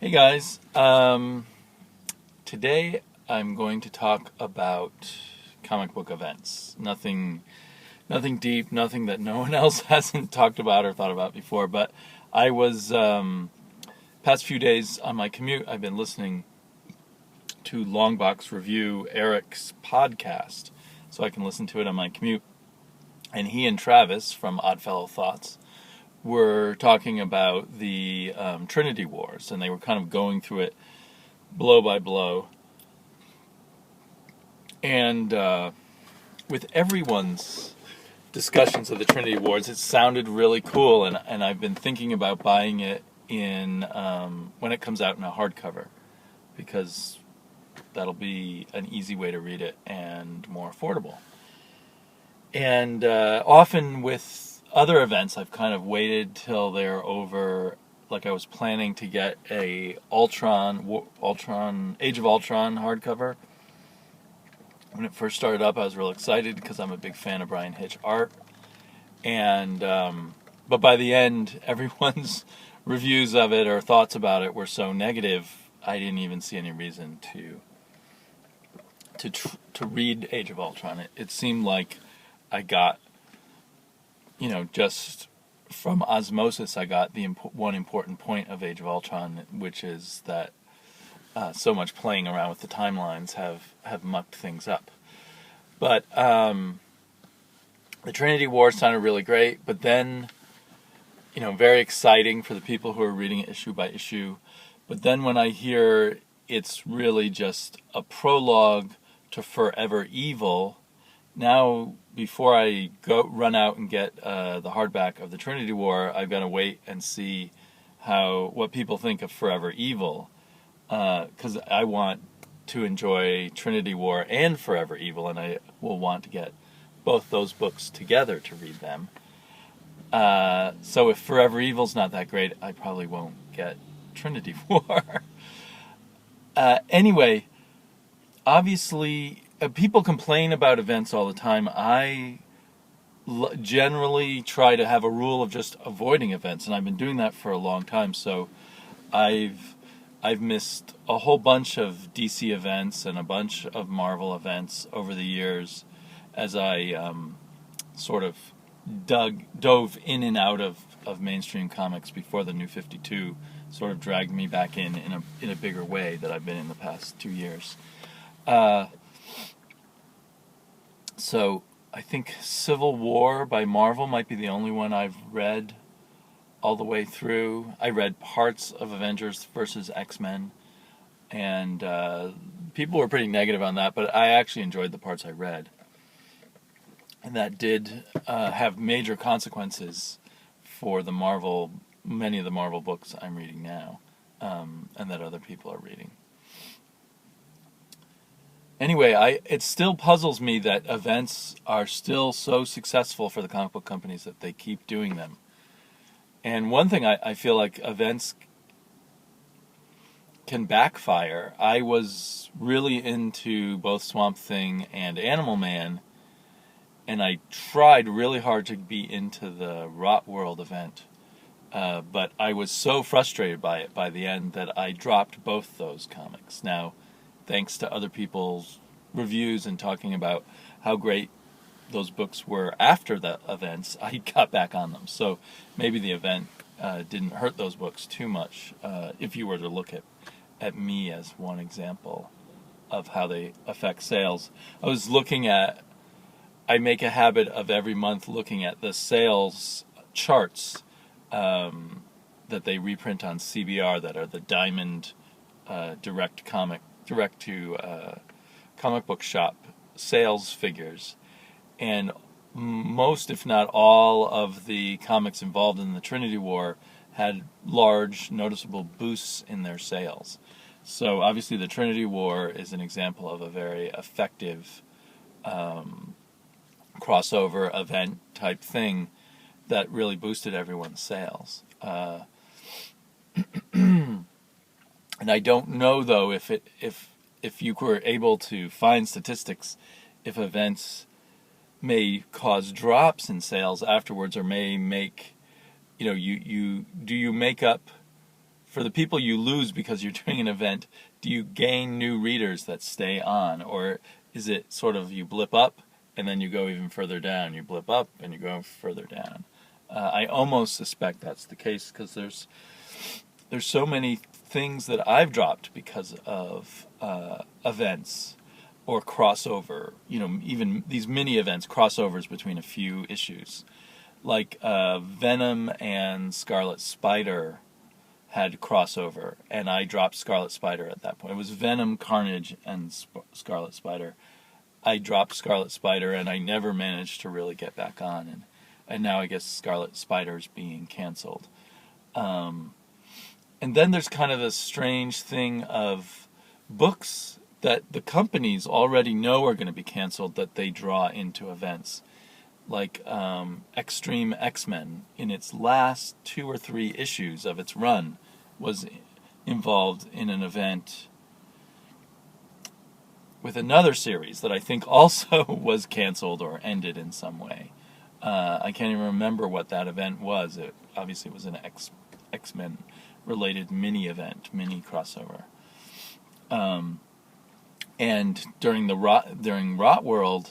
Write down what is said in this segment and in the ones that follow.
Hey guys, today I'm going to talk about comic book events. Nothing deep, nothing that no one else hasn't talked about or thought about before. But I was past few days on my commute. I've been listening to Longbox Review Eric's podcast, so I can listen to it on my commute. And he and Travis from Oddfellow Thoughts were talking about the Trinity Wars, and they were kind of going through it blow by blow. And with everyone's discussions of the Trinity Wars, it sounded really cool, and I've been thinking about buying it in when it comes out in a hardcover, because that'll be an easy way to read it and more affordable. And often with other events, I've kind of waited till they're over. Like I was planning to get a Ultron, Age of Ultron hardcover. When it first started up, I was real excited because I'm a big fan of Brian Hitch art. And but by the end, everyone's reviews of it or thoughts about it were so negative, I didn't even see any reason to read Age of Ultron. It seemed like I got, just from osmosis, I got the one important point of Age of Ultron, which is that so much playing around with the timelines have mucked things up. But the Trinity War sounded really great, but then, very exciting for the people who are reading it issue by issue. But then when I hear it's really just a prologue to Forever Evil, now, before I run out and get the hardback of the Trinity War, I've got to wait and see what people think of Forever Evil, because I want to enjoy Trinity War and Forever Evil, and I will want to get both those books together to read them. So if Forever Evil's not that great, I probably won't get Trinity War. Anyway, obviously, people complain about events all the time. I generally try to have a rule of just avoiding events, and I've been doing that for a long time. So I've missed a whole bunch of DC events and a bunch of Marvel events over the years, as I sort of dove in and out of mainstream comics before the New 52 sort of dragged me back in a bigger way that I've been in the past 2 years. So I think Civil War by Marvel might be the only one I've read all the way through. I read parts of Avengers versus XMen, and people were pretty negative on that, but I actually enjoyed the parts I read. And that did have major consequences for many of the Marvel books I'm reading now, and that other people are reading. Anyway, it still puzzles me that events are still so successful for the comic book companies that they keep doing them. And one thing I feel like events can backfire. I was really into both Swamp Thing and Animal Man, and I tried really hard to be into the Rot World event. But I was so frustrated by it by the end that I dropped both those comics. Now, thanks to other people's reviews and talking about how great those books were after the events, I got back on them. So maybe the event didn't hurt those books too much, if you were to look at me as one example of how they affect sales. I make a habit of every month looking at the sales charts that they reprint on CBR, that are the Diamond direct to comic book shop sales figures, and most, if not all, of the comics involved in the Trinity War had large, noticeable boosts in their sales. So obviously the Trinity War is an example of a very effective crossover event type thing that really boosted everyone's sales. And I don't know, though, if you were able to find statistics, if events may cause drops in sales afterwards, or may make, do you make up for the people you lose because you're doing an event, do you gain new readers that stay on, or is it sort of you blip up and then you go even further down, you blip up and you go further down? I almost suspect that's the case, because there's so many things that I've dropped because of events or crossover, even these mini events, crossovers between a few issues. Like Venom and Scarlet Spider had crossover, and I dropped Scarlet Spider at that point. It was Venom, Carnage, and Scarlet Spider. I dropped Scarlet Spider, and I never managed to really get back on, and now I guess Scarlet Spider's being canceled. And then there's kind of a strange thing of books that the companies already know are going to be canceled that they draw into events. Like Extreme XMen, in its last 2 or 3 issues of its run, was involved in an event with another series that I think also was canceled or ended in some way. I can't even remember what that event was. It obviously was an X-Men related mini event, mini crossover. And during Rot World,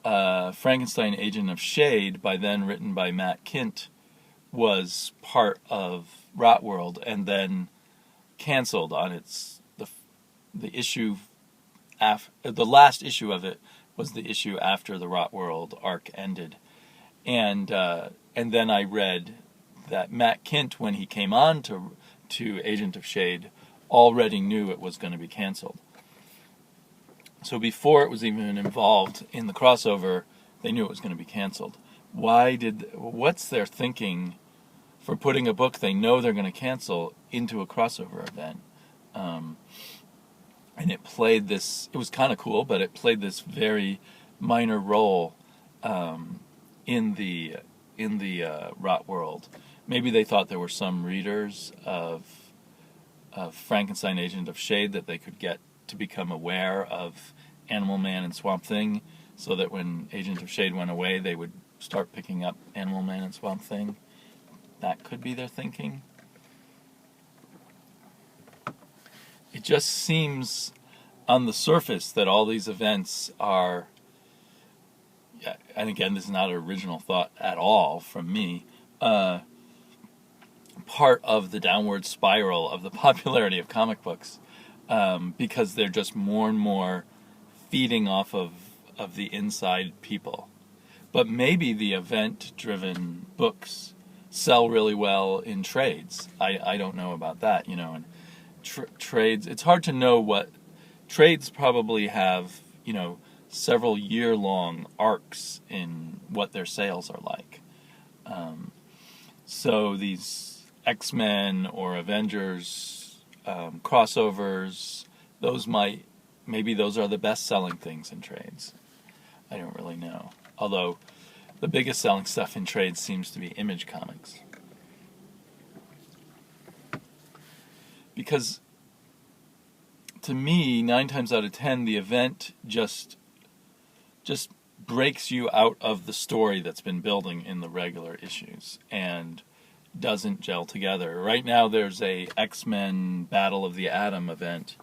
Frankenstein Agent of Shade, by then written by Matt Kindt, was part of Rot World and then canceled on the issue. The last issue of it was the issue after the Rot World arc ended, and then I read that Matt Kindt, when he came on to Agent of Shade, already knew it was going to be canceled. So before it was even involved in the crossover, they knew it was going to be canceled. What's their thinking for putting a book they know they're going to cancel into a crossover event? And it was kind of cool, but it played this very minor role in the Rot World. Maybe they thought there were some readers of Frankenstein Agent of Shade that they could get to become aware of Animal Man and Swamp Thing, so that when Agent of Shade went away, they would start picking up Animal Man and Swamp Thing. That could be their thinking. It just seems on the surface that all these events are, and again, this is not an original thought at all from me, part of the downward spiral of the popularity of comic books, because they're just more and more feeding off of the inside people. But maybe the event-driven books sell really well in trades. I don't know about that, and trades, it's hard to know what trades probably have, several year-long arcs in what their sales are like. So these X-Men or Avengers crossovers, maybe those are the best-selling things in trades. I don't really know. Although the biggest selling stuff in trades seems to be Image Comics. Because to me, 9 times out of 10, the event just breaks you out of the story that's been building in the regular issues and doesn't gel together. Right now there's a X-Men Battle of the Atom event,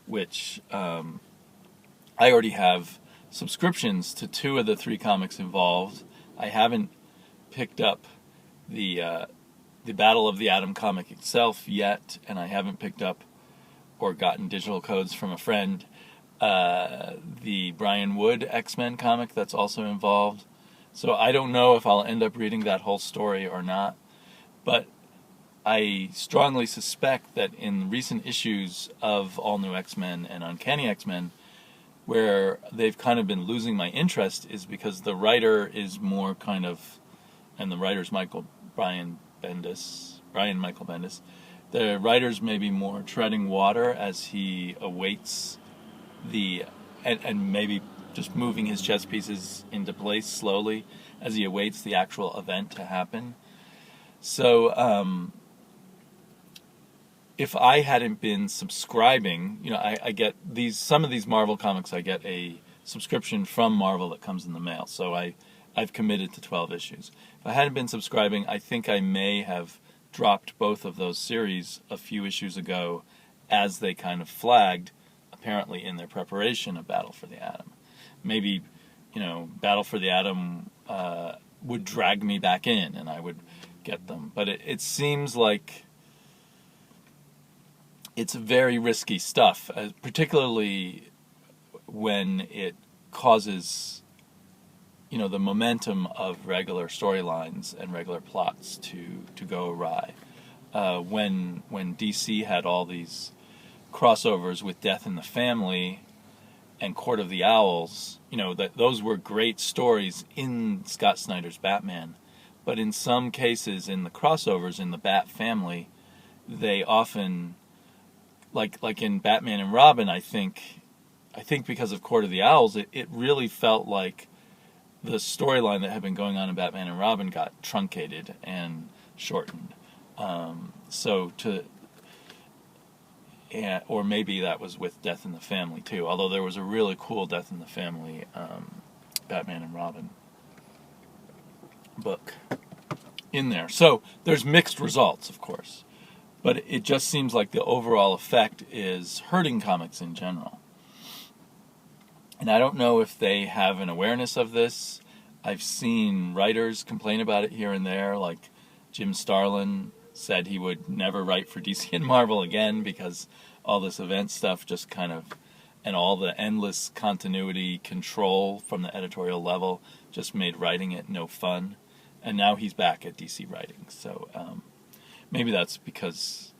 which I already have subscriptions to 2 of the 3 comics involved. I haven't picked up the Battle of the Atom comic itself yet, and I haven't picked up or gotten digital codes from a friend the Brian Wood X-Men comic that's also involved. So I don't know if I'll end up reading that whole story or not, but I strongly suspect that in recent issues of All New X-Men and Uncanny X-Men, where they've kind of been losing my interest, is because the writer is more kind of, and the writer's Brian Michael Bendis, the writer's maybe more treading water as he awaits and maybe just moving his chess pieces into place slowly as he awaits the actual event to happen. So, if I hadn't been subscribing, I get some of these Marvel comics, I get a subscription from Marvel that comes in the mail. So I've committed to 12 issues. If I hadn't been subscribing, I think I may have dropped both of those series a few issues ago as they kind of flagged, apparently in their preparation of Battle for the Atom. Maybe, Battle for the Atom would drag me back in and I would get them. But it seems like it's very risky stuff, particularly when it causes, the momentum of regular storylines and regular plots to go awry. When DC had all these crossovers with Death in the Family and Court of the Owls, those were great stories in Scott Snyder's Batman. But in some cases, in the crossovers in the Bat family, they often, like in Batman and Robin, I think because of Court of the Owls, it really felt like the storyline that had been going on in Batman and Robin got truncated and shortened. Or maybe that was with Death in the Family too, although there was a really cool Death in the Family Batman and Robin book in there. So there's mixed results, of course, but it just seems like the overall effect is hurting comics in general. And I don't know if they have an awareness of this. I've seen writers complain about it here and there, like Jim Starlin said he would never write for DC and Marvel again because all this event stuff just kind of, and all the endless continuity control from the editorial level just made writing it no fun. And now he's back at DC writing. So maybe that's because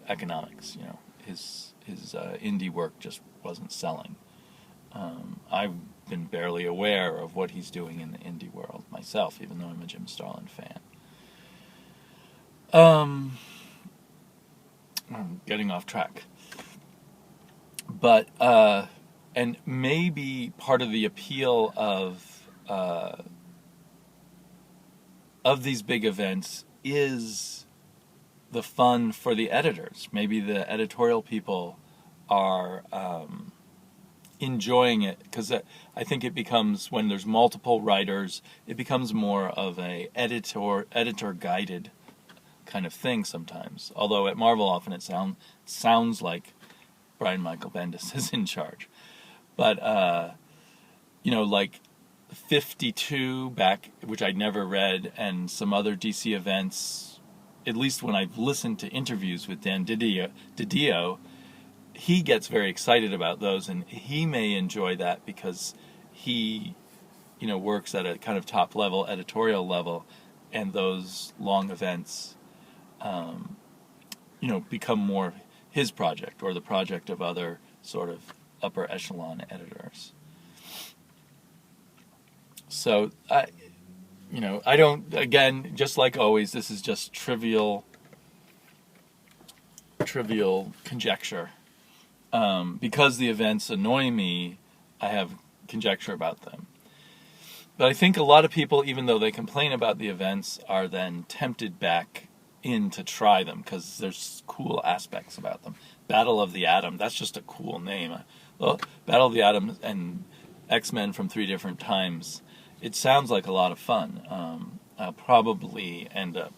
economics, his indie work just wasn't selling. I've been barely aware of what he's doing in the indie world myself, even though I'm a Jim Starlin fan. I'm getting off track. But, and maybe part of the appeal of these big events is the fun for the editors. Maybe the editorial people are enjoying it, because I think it becomes, when there's multiple writers, it becomes more of a editor-guided kind of thing sometimes. Although at Marvel often it sounds like Brian Michael Bendis is in charge. But, like 52 back, which I'd never read, and some other DC events, at least when I've listened to interviews with Dan DiDio, he gets very excited about those, and he may enjoy that because he, works at a kind of top level, editorial level, and those long events, become more his project or the project of other sort of upper echelon editors. So, I don't, again, just like always, this is just trivial conjecture. Because the events annoy me, I have conjecture about them. But I think a lot of people, even though they complain about the events, are then tempted back in to try them because there's cool aspects about them. Battle of the Atom, that's just a cool name. Well, Battle of the Atom and XMen from 3 different times, it sounds like a lot of fun. I'll probably end up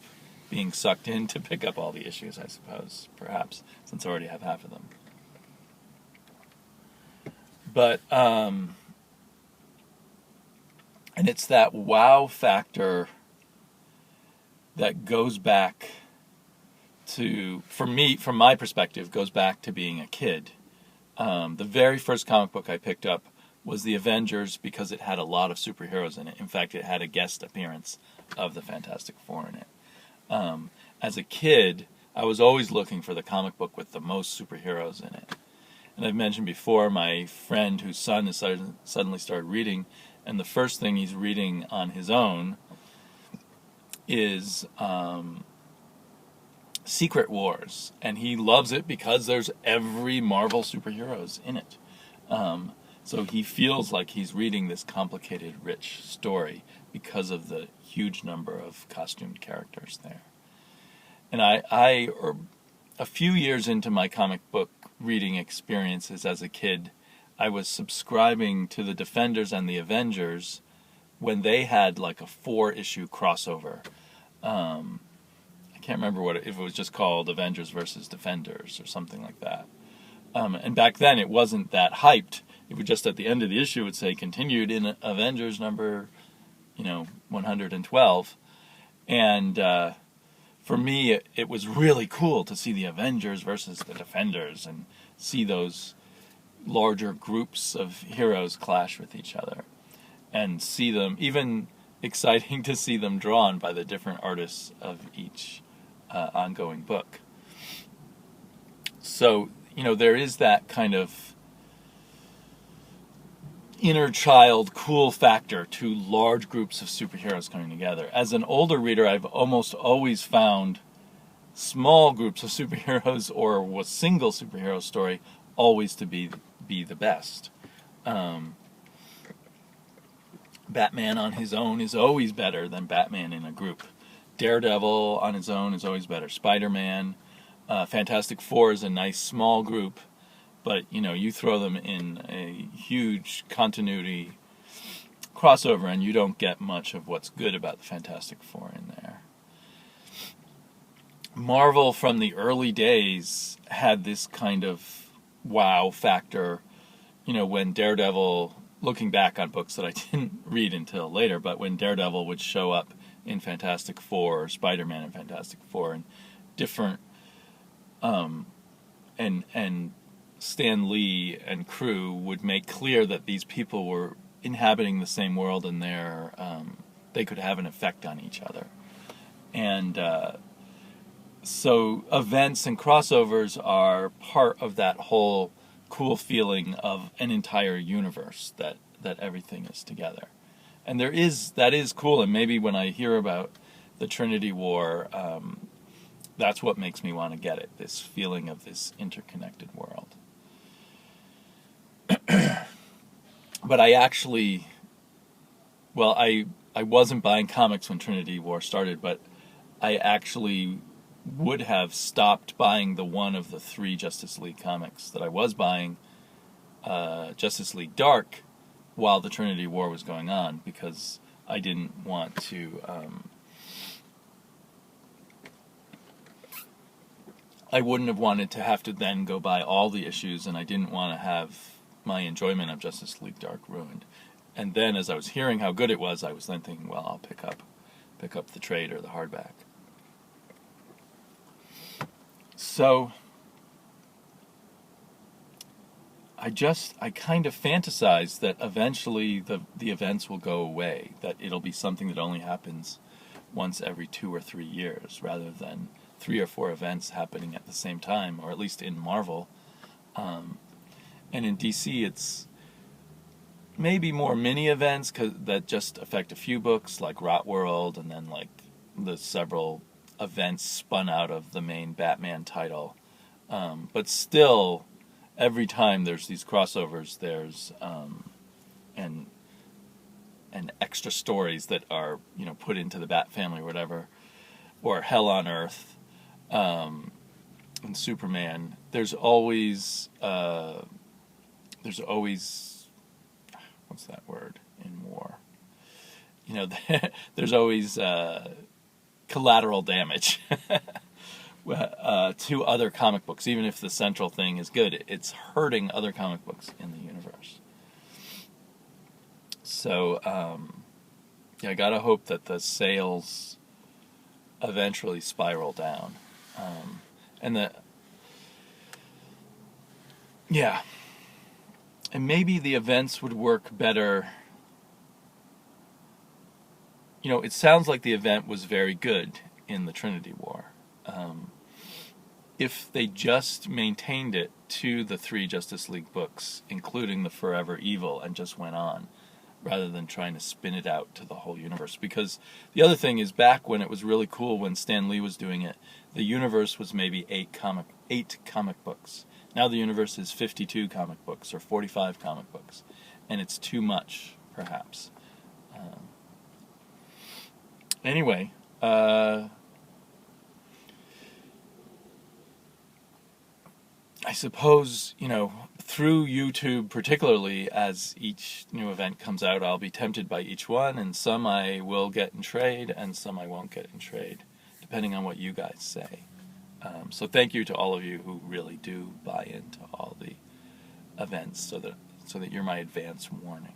being sucked in to pick up all the issues, I suppose, perhaps, since I already have half of them. But, and it's that wow factor that goes back to, for me, from my perspective, goes back to being a kid. The very first comic book I picked up was the Avengers because it had a lot of superheroes in it. In fact, it had a guest appearance of the Fantastic Four in it. As a kid, I was always looking for the comic book with the most superheroes in it. And I've mentioned before, my friend whose son has suddenly started reading, and the first thing he's reading on his own is Secret Wars. And he loves it because there's every Marvel superheroes in it. So he feels like he's reading this complicated, rich story because of the huge number of costumed characters there. And I a few years into my comic book reading experiences as a kid, I was subscribing to the Defenders and the Avengers when they had like a 4-issue crossover. I can't remember if it was just called Avengers versus Defenders or something like that. And back then it wasn't that hyped. It would just at the end of the issue would say continued in Avengers number, 112. And for me, it was really cool to see the Avengers versus the Defenders and see those larger groups of heroes clash with each other. And see them, even exciting to see them drawn by the different artists of each ongoing book. So, there is that kind of inner child cool factor to large groups of superheroes coming together. As an older reader, I've almost always found small groups of superheroes or a single superhero story always to be the best. Batman on his own is always better than Batman in a group. Daredevil on his own is always better. Spider-Man, Fantastic Four is a nice small group, but you throw them in a huge continuity crossover and you don't get much of what's good about the Fantastic Four in there. Marvel from the early days had this kind of wow factor, when Daredevil, looking back on books that I didn't read until later, but when Daredevil would show up in Fantastic Four, or Spider-Man in Fantastic Four, and different, and Stan Lee and crew would make clear that these people were inhabiting the same world and they could have an effect on each other. And so events and crossovers are part of that whole cool feeling of an entire universe that everything is together. And that is cool, and maybe when I hear about the Trinity War, that's what makes me want to get it, this feeling of this interconnected world. But I actually, I wasn't buying comics when Trinity War started, but I actually would have stopped buying the one of the 3 Justice League comics that I was buying, Justice League Dark, while the Trinity War was going on, because I didn't want to, I wouldn't have wanted to have to then go buy all the issues, and I didn't want to have my enjoyment of Justice League Dark ruined. And then as I was hearing how good it was, I was then thinking, well, I'll pick up the trade or the hardback. So I kind of fantasize that eventually the events will go away, that it'll be something that only happens once every 2 or 3 years, rather than 3 or 4 events happening at the same time, or at least in Marvel. And in DC, it's maybe more mini events that just affect a few books, like Rot World, and then like the several events spun out of the main Batman title. But still, every time there's these crossovers, there's and extra stories that are put into the Bat family or whatever, or Hell on Earth, and Superman. There's always what's that word in war? There's always collateral damage to other comic books. Even if the central thing is good, it's hurting other comic books in the universe. So, I gotta hope that the sales eventually spiral down. And maybe the events would work better. It sounds like the event was very good in the Trinity War. If they just maintained it to the 3 Justice League books, including the Forever Evil, and just went on, rather than trying to spin it out to the whole universe. Because the other thing is, back when it was really cool, when Stan Lee was doing it, the universe was maybe 8 comic books. Now the universe is 52 comic books, or 45 comic books, and it's too much, perhaps. Anyway, I suppose, through YouTube particularly, as each new event comes out, I'll be tempted by each one, and some I will get in trade, and some I won't get in trade, depending on what you guys say. So thank you to all of you who really do buy into all the events, so that you're my advance warning.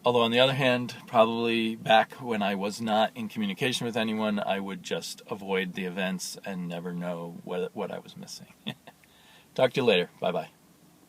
Although on the other hand, probably back when I was not in communication with anyone, I would just avoid the events and never know what I was missing. Talk to you later. Bye-bye.